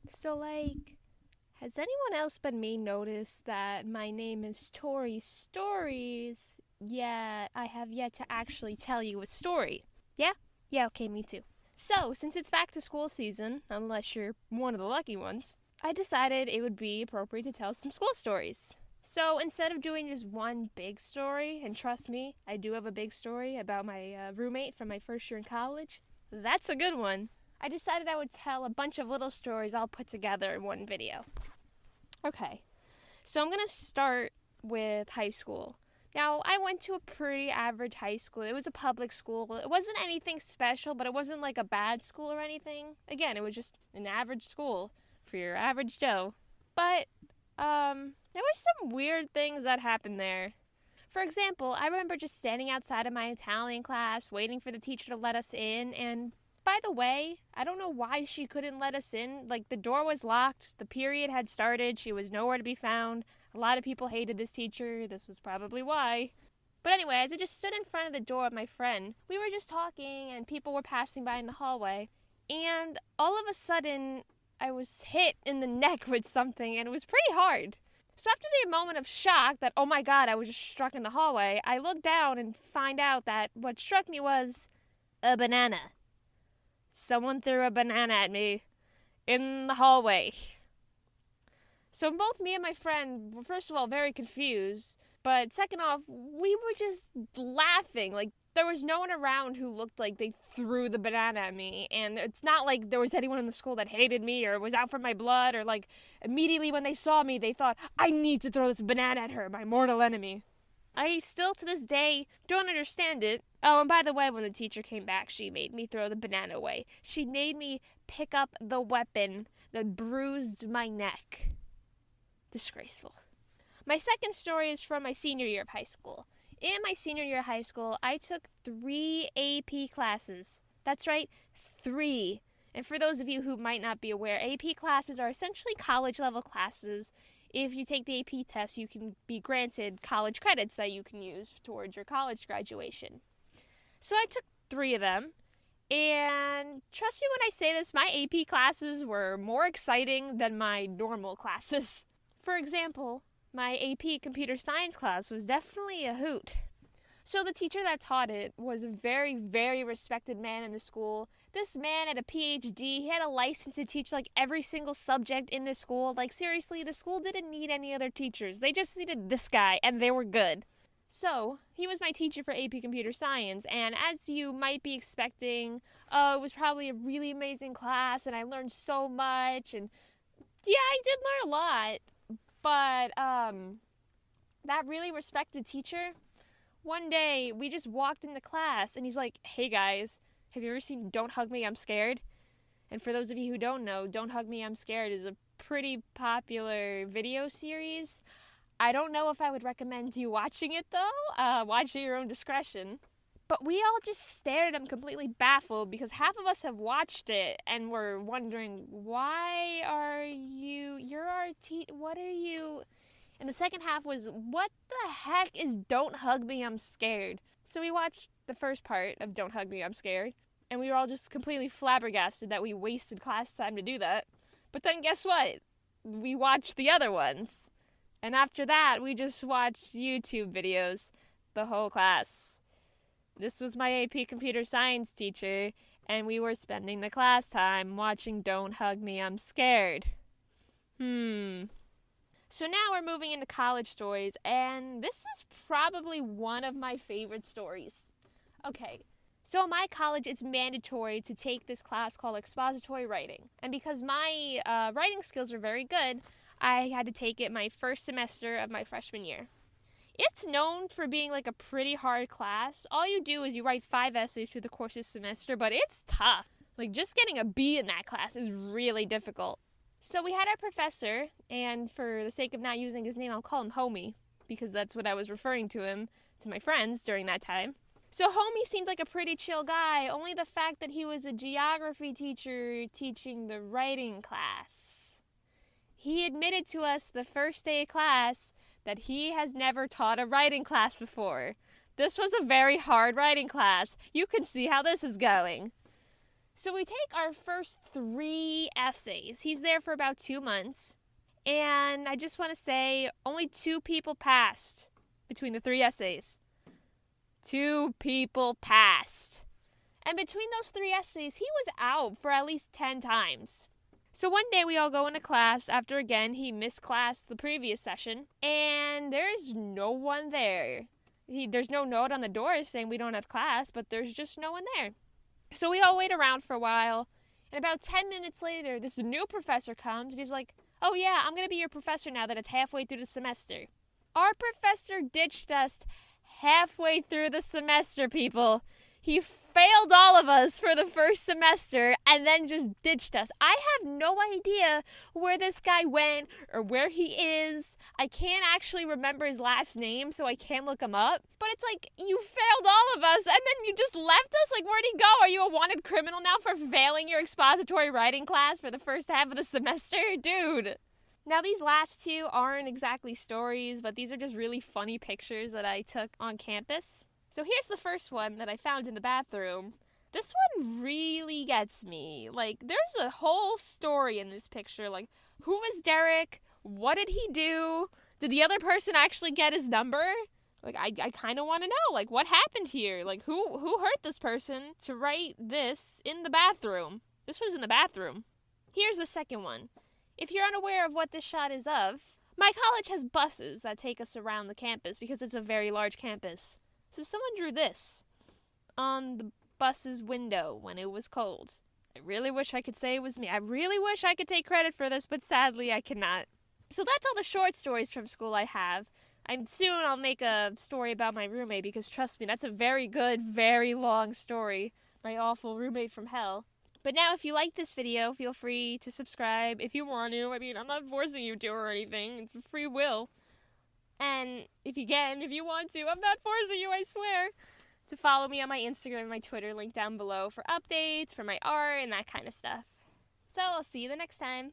So, has anyone else but me noticed that my name is Tori Stories, yet I have yet to actually tell you a story? Yeah? Yeah, okay, me too. So, since it's back to school season, unless you're one of the lucky ones, I decided it would be appropriate to tell some school stories. So, instead of doing just one big story, and trust me, I do have a big story about my roommate from my first year in college, that's a good one. I decided I would tell a bunch of little stories all put together in one video. Okay, so I'm going to start with high school. Now, I went to a pretty average high school. It was a public school. It wasn't anything special, but it wasn't like a bad school or anything. Again, it was just an average school for your average Joe. But there were some weird things that happened there. For example, I remember just standing outside of my Italian class, waiting for the teacher to let us in, and by the way, I don't know why she couldn't let us in. Like, the door was locked, the period had started, she was nowhere to be found. A lot of people hated this teacher, this was probably why. But anyway, as I just stood in front of the door with my friend, we were just talking and people were passing by in the hallway, and all of a sudden, I was hit in the neck with something, and it was pretty hard. So after the moment of shock that, oh my god, I was just struck in the hallway, I looked down and find out that what struck me was a banana. Someone threw a banana at me in the hallway. So both me and my friend were, first of all, very confused, but second off, we were just laughing. Like, there was no one around who looked like they threw the banana at me, and it's not like there was anyone in the school that hated me or was out for my blood, or like immediately when they saw me they thought, I need to throw this banana at her, my mortal enemy. I still to this day don't understand it. Oh, and by the way, when the teacher came back, she made me throw the banana away. She made me pick up the weapon that bruised my neck. Disgraceful. My second story is from my senior year of high school. In my senior year of high school, I took 3 AP classes. That's right, 3. And for those of you who might not be aware, AP classes are essentially college level classes. If you take the AP test, you can be granted college credits that you can use towards your college graduation. So I took 3 of them, and trust me when I say this, my AP classes were more exciting than my normal classes. For example, my AP computer science class was definitely a hoot. So the teacher that taught it was a very, very respected man in the school. This man had a PhD. He had a license to teach like every single subject in the school. Like, seriously, the school didn't need any other teachers. They just needed this guy, and they were good. So, he was my teacher for AP Computer Science, and as you might be expecting, it was probably a really amazing class, and I learned so much, and yeah, I did learn a lot, but, that really respected teacher, one day, we just walked into class, and he's like, hey guys, have you ever seen Don't Hug Me, I'm Scared? And for those of you who don't know, Don't Hug Me, I'm Scared is a pretty popular video series. I don't know if I would recommend you watching it, though. Watch at your own discretion. But we all just stared at him completely baffled because half of us have watched it and were wondering, why are you're our what are you? And the second half was, what the heck is Don't Hug Me, I'm Scared? So we watched the first part of Don't Hug Me, I'm Scared, and we were all just completely flabbergasted that we wasted class time to do that. But then guess what? We watched the other ones. And after that, we just watched YouTube videos, the whole class. This was my AP Computer Science teacher, and we were spending the class time watching Don't Hug Me, I'm Scared. So now we're moving into college stories, and this is probably one of my favorite stories. Okay, so in my college, it's mandatory to take this class called expository writing. And because my writing skills are very good, I had to take it my first semester of my freshman year. It's known for being like a pretty hard class. All you do is you write 5 essays through the course of the semester, but it's tough. Like, just getting a B in that class is really difficult. So we had our professor, and for the sake of not using his name, I'll call him Homie, because that's what I was referring to him, to my friends during that time. So Homie seemed like a pretty chill guy, only the fact that he was a geography teacher teaching the writing class. He admitted to us the first day of class that he has never taught a writing class before. This was a very hard writing class. You can see how this is going. So we take our first 3 essays. He's there for about 2 months. And I just want to say only 2 people passed between the 3 essays. 2 people passed. And between those 3 essays, he was out for at least 10 times. So one day we all go into class after, again, he missed class the previous session. And there's no one there. There's no note on the door saying we don't have class, but there's just no one there. So we all wait around for a while. And about 10 minutes later, this new professor comes and he's like, "Oh yeah, I'm going to be your professor now that it's halfway through the semester." Our professor ditched us halfway through the semester, people. He failed all of us for the first semester and then just ditched us. I have no idea where this guy went or where he is. I can't actually remember his last name, so I can't look him up. But it's like, you failed all of us and then you just left us? Like, where'd he go? Are you a wanted criminal now for failing your expository writing class for the first half of the semester? Dude. Now, these last 2 aren't exactly stories, but these are just really funny pictures that I took on campus. So here's the first one that I found in the bathroom. This one really gets me. Like, there's a whole story in this picture. Like, who was Derek? What did he do? Did the other person actually get his number? Like, I kind of want to know, like, what happened here? Like, who hurt this person to write this in the bathroom? This was in the bathroom. Here's the second one. If you're unaware of what this shot is of, my college has buses that take us around the campus because it's a very large campus. So someone drew this on the bus's window when it was cold. I really wish I could say it was me. I really wish I could take credit for this, but sadly I cannot. So that's all the short stories from school I have. Soon I'll make a story about my roommate because trust me, that's a very good, very long story. My awful roommate from hell. But now if you like this video, feel free to subscribe if you want to. I mean, I'm not forcing you to or anything. It's free will. And if you want to, I'm not forcing you, I swear, to follow me on my Instagram and my Twitter, link down below for updates, for my art, and that kind of stuff. So I'll see you the next time.